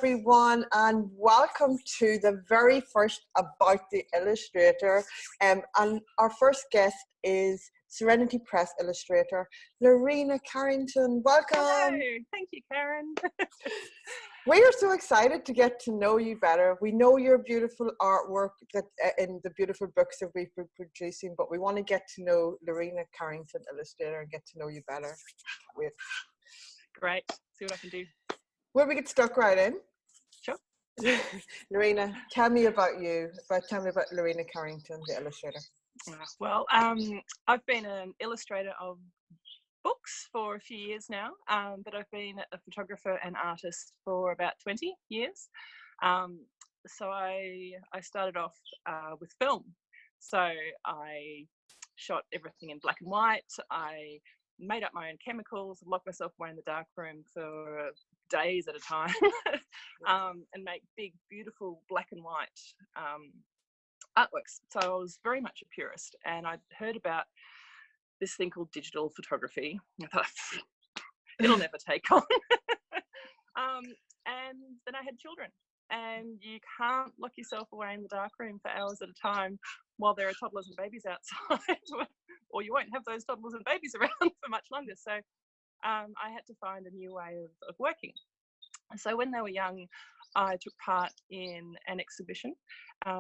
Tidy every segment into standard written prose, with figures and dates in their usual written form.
everyone, and welcome to the very first About the Illustrator. And our first guest is Serenity Press illustrator Lorena Carrington. Welcome. Hello. Thank you, Karen. We are so excited to get to know you better. We know your beautiful artwork that in the beautiful books that we've been producing, but we want to get to know Lorena Carrington, illustrator, and get to know you better. Wait. Great. See what I can do. Will we get stuck right in? Sure. Lorena, tell me about Lorena Carrington, the illustrator. Well, I've been an illustrator of books for a few years now, but I've been a photographer and artist for about 20 years. So I started off with film. So I shot everything in black and white. I made up my own chemicals, locked myself away in the dark room for days at a time, and make big, beautiful black and white artworks. So I was very much a purist, and I'd heard about this thing called digital photography. I thought, it'll never take on. And then I had children, and you can't lock yourself away in the dark room for hours at a time while there are toddlers and babies outside, or you won't have those toddlers and babies around for much longer. So I had to find a new way of working. So when they were young, I took part in an exhibition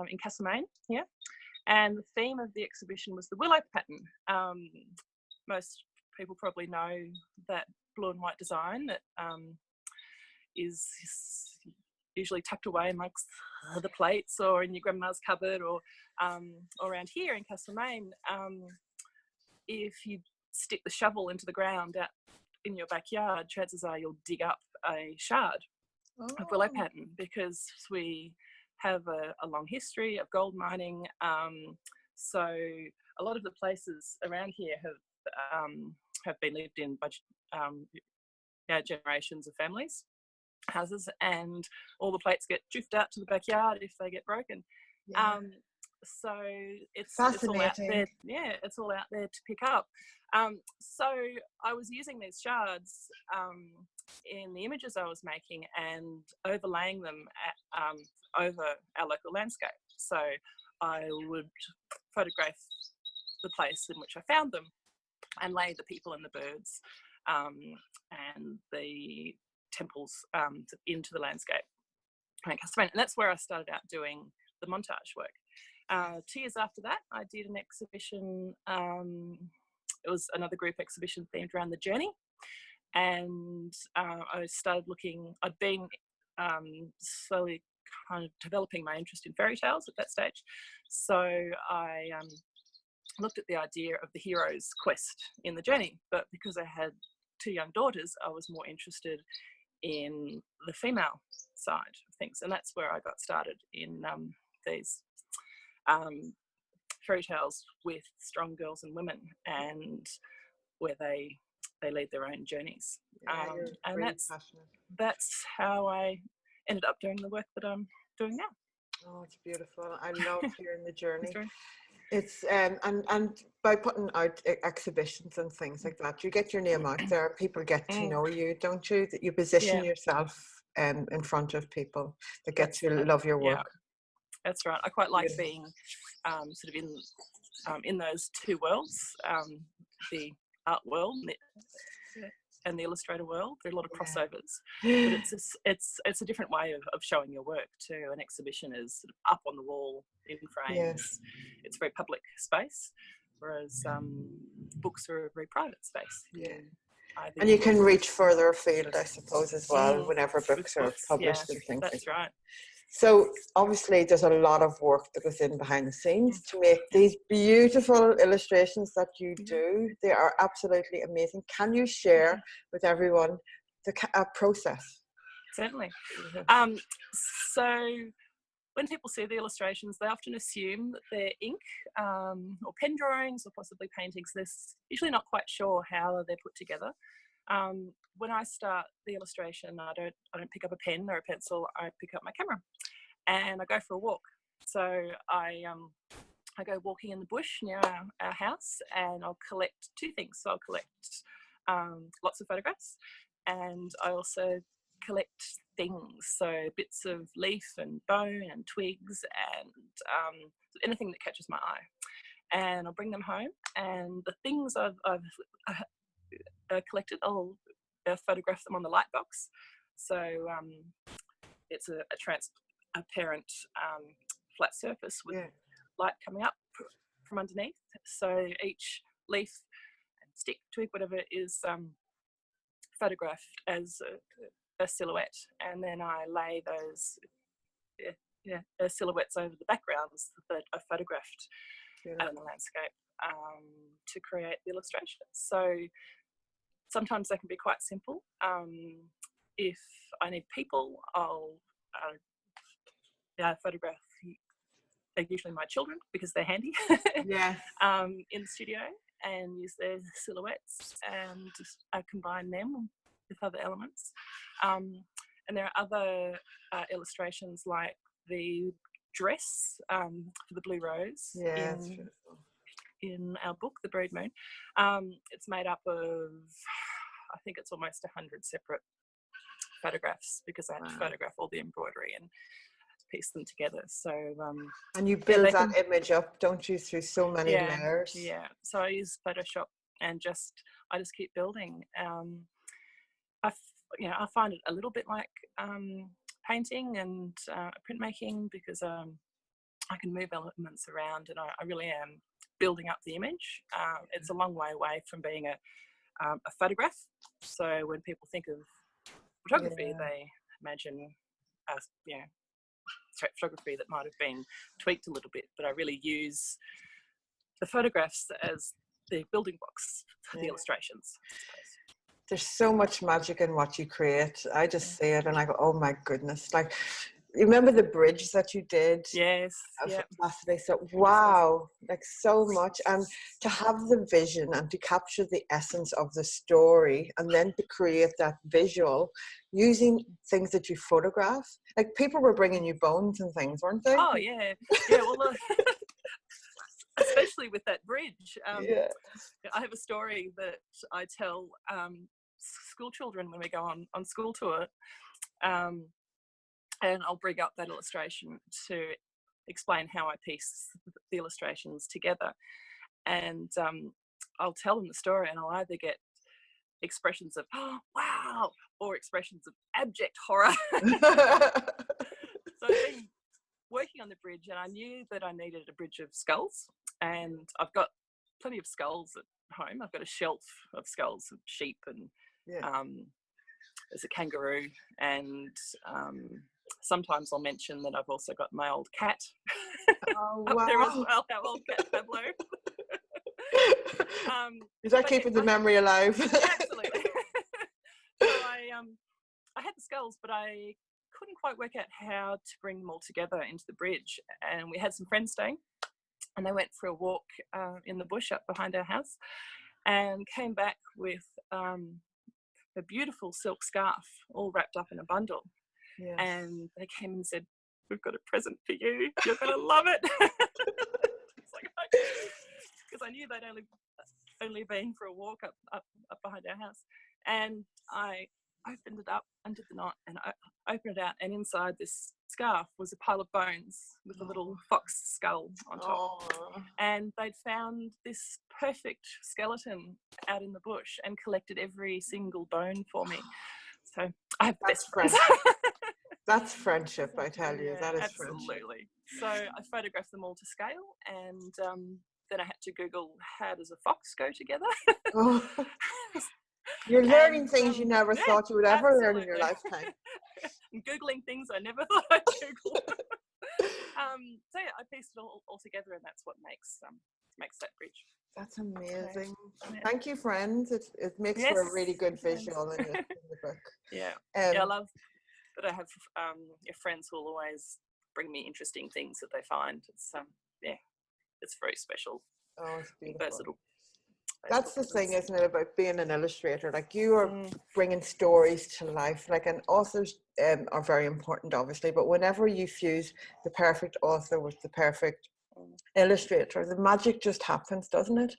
in Castlemaine here, and the theme of the exhibition was the willow pattern. Most people probably know that blue and white design that is usually tucked away amongst the plates or in your grandma's cupboard or around here in Castlemaine. If you stick the shovel into the ground out in your backyard, chances are you'll dig up a shard of willow pattern, because we have a long history of gold mining. So a lot of the places around here have been lived in by generations of families, houses, and all the plates get drift out to the backyard if they get broken. Yeah. So it's all out there. Yeah, it's all out there to pick up. So I was using these shards in the images I was making and overlaying them over our local landscape. So I would photograph the place in which I found them and lay the people and the birds and the temples into the landscape. And that's where I started out doing the montage work. 2 years after that, I did an exhibition. It was another group exhibition themed around the journey. And I started looking, I'd been slowly kind of developing my interest in fairy tales at that stage. So I looked at the idea of the hero's quest in the journey, but because I had 2 young daughters, I was more interested in the female side of things. And that's where I got started in these fairy tales with strong girls and women, and where they lead their own journeys. And that's how I ended up doing the work that I'm doing now. Oh, it's beautiful. I love hearing the journey. It's and by putting out exhibitions and things like that, you get your name out there. People get to know you, don't you? That you position yourself in front of people that get to love your work. Yeah, that's right. I quite like being sort of in those two worlds, the art world and the illustrator world. There are a lot of crossovers, but it's a different way of showing your work too. An exhibition is sort of up on the wall in frames. Yes. It's a very public space, whereas books are a very private space. Yeah. And you can reach further afield, I suppose, as well, whenever books are published and things. That's right. So obviously there's a lot of work that goes in behind the scenes to make these beautiful illustrations that you do. They are absolutely amazing. Can you share with everyone the process? Certainly. So when people see the illustrations, they often assume that they're ink or pen drawings or possibly paintings. They're usually not quite sure how they're put together. When I start the illustration, I don't pick up a pen or a pencil. I pick up my camera and I go for a walk. So I go walking in the bush near our house, and I'll collect two things. So I'll collect lots of photographs, and I also collect things, so bits of leaf and bone and twigs and anything that catches my eye, and I'll bring them home, and the things I've collected, I'll photograph them on the light box. So it's a transparent flat surface with light coming up from underneath. So each leaf and stick, twig, whatever is photographed as a silhouette, and then I lay those silhouettes over the backgrounds that I photographed out in the landscape to create the illustrations. So sometimes they can be quite simple. If I need people, I'll photograph usually my children because they're handy in the studio, and use their silhouettes and combine them with other elements. And there are other illustrations like the dress for the Blue Rose in our book, The Brood Moon. It's made up of, I think it's almost 100 separate photographs because I had to photograph all the embroidery and piece them together. So and you build that image up, don't you, through so many layers? Yeah. So I use Photoshop and I just keep building. I find it a little bit like painting and printmaking because I can move elements around, and I really am building up the image. It's a long way away from being a photograph. So when people think of photography, they imagine photography that might have been tweaked a little bit, but I really use the photographs as the building blocks for the illustrations, I suppose. There's so much magic in what you create. I just see it and I go, oh my goodness. Like, you remember the bridge that you did? Yes. So wow, like so much. And to have the vision and to capture the essence of the story and then to create that visual using things that you photograph. Like, people were bringing you bones and things, weren't they? Oh yeah. Well, especially with that bridge. I have a story that I tell school children when we go on school tour, and I'll bring up that illustration to explain how I piece the illustrations together, and I'll tell them the story, and I'll either get expressions of "oh, wow" or expressions of abject horror. So I've been working on the bridge, and I knew that I needed a bridge of skulls, and I've got plenty of skulls at home. I've got a shelf of skulls of sheep and there's a kangaroo, and sometimes I'll mention that I've also got my old cat up there as well, our old cat Pablo. Is that keeping the memory alive? Absolutely. So I had the skulls, but I couldn't quite work out how to bring them all together into the bridge, and we had some friends staying, and they went for a walk in the bush up behind our house and came back with a beautiful silk scarf all wrapped up in a bundle. And they came and said, "We've got a present for you, you're gonna love it." It's like, because I knew they'd only been for a walk up behind our house, and I opened it up, undid the knot, and I opened it out, and inside this scarf was a pile of bones with a little fox skull on top. And they'd found this perfect skeleton out in the bush and collected every single bone for me. So I have best friends. That's friendship, I tell you. That is absolutely. Friendship. So I photographed them all to scale, and then I had to Google, how does a fox go together? You're learning things you never thought you would ever learn in your lifetime. I'm Googling things I never thought I'd Google. So I pieced it all together, and that's what makes that bridge. That's amazing. Thank you, friends. It makes for a really good visual in the book. I love that I have friends who will always bring me interesting things that they find. It's it's very special. Oh, it's beautiful. That's the thing, isn't it, about being an illustrator? Like, you are bringing stories to life. Like, and authors are very important, obviously, but whenever you fuse the perfect author with the perfect illustrator, the magic just happens, doesn't it?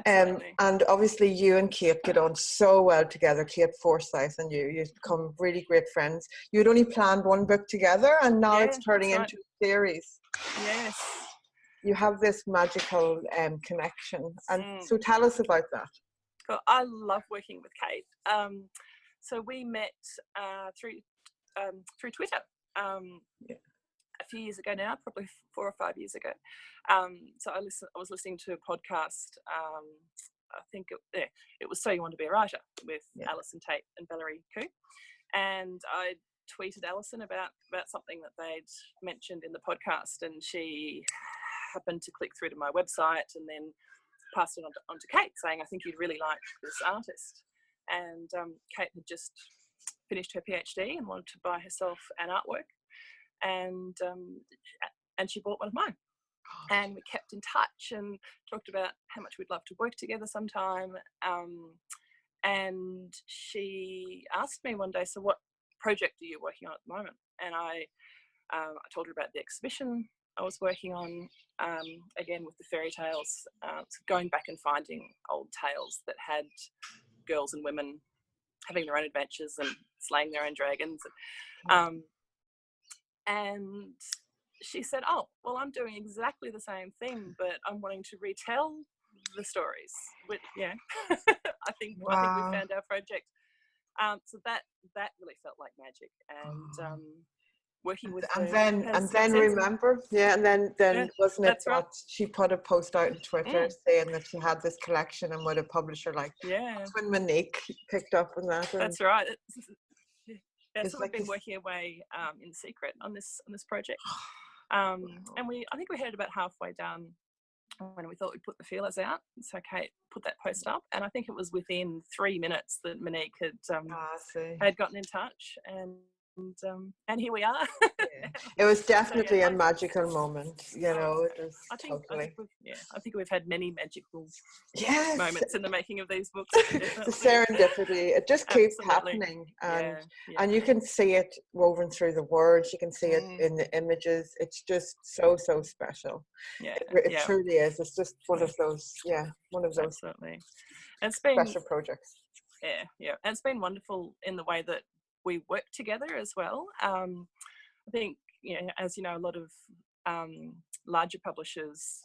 Absolutely. And obviously you and Kate get on so well together. Kate Forsyth and you've become really great friends. You'd only planned one book together, and now it's turning into a series. Yes. You have this magical connection, and so tell us about that. Well, I love working with Kate. So we met through Twitter. A few years ago now, probably 4 or 5 years ago. So I was listening to a podcast. I think it was So You Want to Be a Writer with Alison Tate and Valerie Khoo, and I tweeted Alison about something that they'd mentioned in the podcast, and she happened to click through to my website and then passed it on to Kate, saying, I think you'd really like this artist. And Kate had just finished her PhD and wanted to buy herself an artwork, and she bought one of mine. And we kept in touch and talked about how much we'd love to work together sometime. And she asked me one day, so what project are you working on at the moment? And I told her about the exhibition I was working on, again with the fairy tales, going back and finding old tales that had girls and women having their own adventures and slaying their own dragons. And she said, oh, well, I'm doing exactly the same thing, but I'm wanting to retell the stories. But, yeah, I think we found our project. So that really felt like magic. And working with her. And then remember, and then wasn't it that she put a post out on Twitter saying that she had this collection, and with a publisher like when Monique picked up on that. That's right. So we've been working away in secret on this project, and I think we had about halfway done when we thought we'd put the feelers out. So Kate put that post up, and I think it was within 3 minutes that Monique had gotten in touch, and here we are. It was definitely a magical moment, you know. It was I think we've had many magical moments in the making of these books. The serendipity, it just keeps happening, and you can see it woven through the words, you can see it in the images. It's just so special. It truly is. It's just one of those absolutely. And it's been special projects. And it's been wonderful in the way that we work together as well. I think, as you know, a lot of larger publishers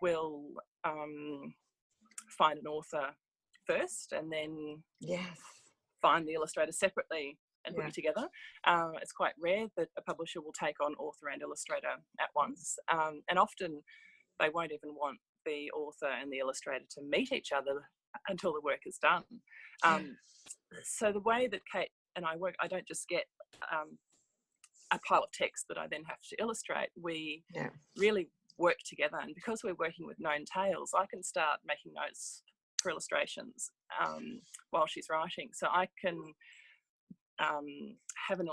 will find an author first and then find the illustrator separately and put you together. It's quite rare that a publisher will take on author and illustrator at once, and often they won't even want the author and the illustrator to meet each other until the work is done. So the way that Kate and I work, I don't just get a pile of text that I then have to illustrate. We really work together, and because we're working with known tales, I can start making notes for illustrations while she's writing. So I can have an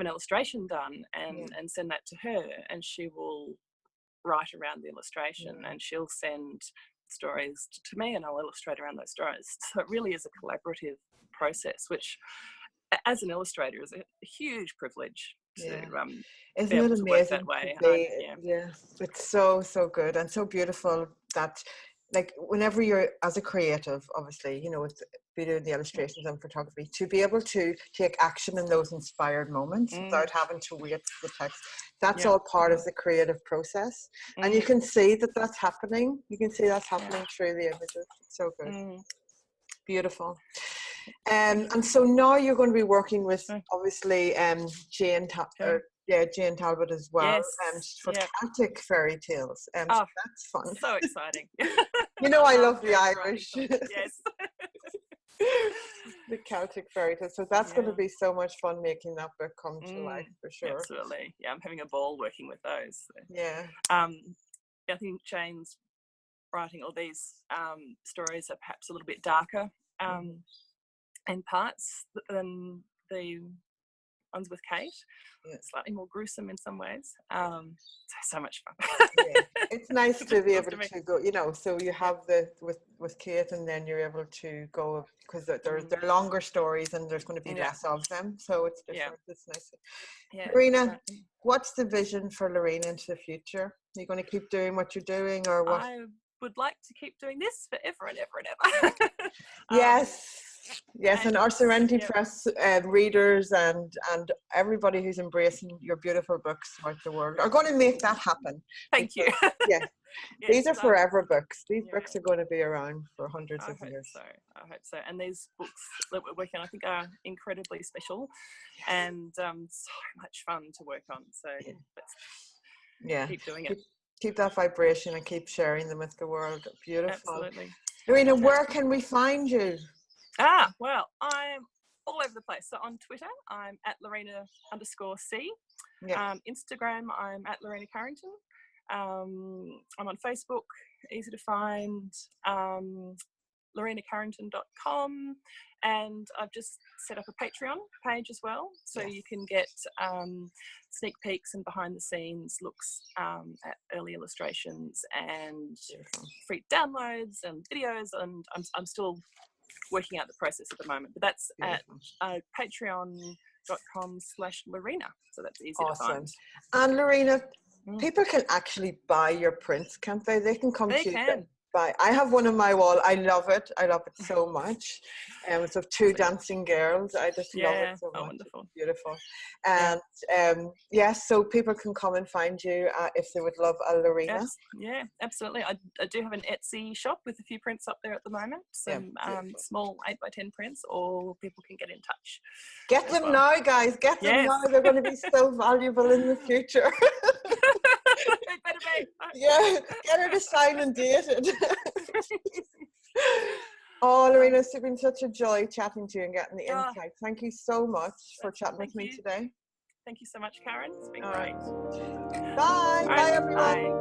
illustration done and send that to her, and she will write around the illustration, and she'll send stories to me, and I'll illustrate around those stories. So it really is a collaborative process, which as an illustrator is a huge privilege to isn't it amazing that way. It's so good and so beautiful that, like, whenever you're as a creative, obviously, with video and the illustrations and photography, to be able to take action in those inspired moments without having to wait for the text, that's all part of the creative process. And you can see that that's happening. You can see that's happening through the images. It's so good. Beautiful. And so now you're going to be working with, obviously, Jane Talbot as well, for Celtic fairy tales. So that's fun. So exciting. I love the Irish. Yes. The Celtic fairy tales. So that's going to be so much fun making that book come to life, for sure. Absolutely. Yeah, I'm having a ball working with those. So. Yeah. I think Jane's writing all these stories are perhaps a little bit darker in parts than the ones with Kate. Yeah. Slightly more gruesome in some ways. So much fun. Yeah. It's nice to be able to go, you know, so you have the with Kate, and then you're able to go, because they're longer stories and there's going to be less of them, so it's different. It's nice. Lorena, what's the vision for Lorena into the future? Are you going to keep doing what you're doing, or what? I would like to keep doing this forever and ever and ever. Yes, and our Serenity Press readers and everybody who's embracing your beautiful books throughout the world are going to make that happen. Thank you. Yes, these are forever books. These books are going to be around for hundreds of years. I hope so. And these books that we're working on, I think, are incredibly special and so much fun to work on. So let's keep doing it. Keep that vibration and keep sharing them with the world. Beautiful. Absolutely. Lorena, where can we find you? Well, I'm all over the place. So on Twitter, I'm at Lorena_C. Instagram, I'm at Lorena Carrington. I'm on Facebook, easy to find, lorenacarrington.com, and I've just set up a Patreon page as well, so you can get sneak peeks and behind the scenes looks at early illustrations and free downloads and videos, and I'm still working out the process at the moment, but that's at patreon.com/Lorena, so that's easy to find. And Lorena, people can actually buy your prints, can't they? They can come to you. I have one on my wall. I love it so much. It's of two dancing girls. I just love it so much. Wonderful. It's beautiful. And yes, so people can come and find you if they would love a Lorena. Yeah, absolutely. I do have an Etsy shop with a few prints up there at the moment. Some small 8x10 prints, or people can get in touch. Get them now, guys. Get them now. They're going to be so valuable in the future. Yeah, get her to sign and date it. Oh, Lorena, it's been such a joy chatting to you and getting the insight. Thank you so much for chatting with me today. Thank you so much, Karen. It's been great. Bye. Bye, everyone. Bye.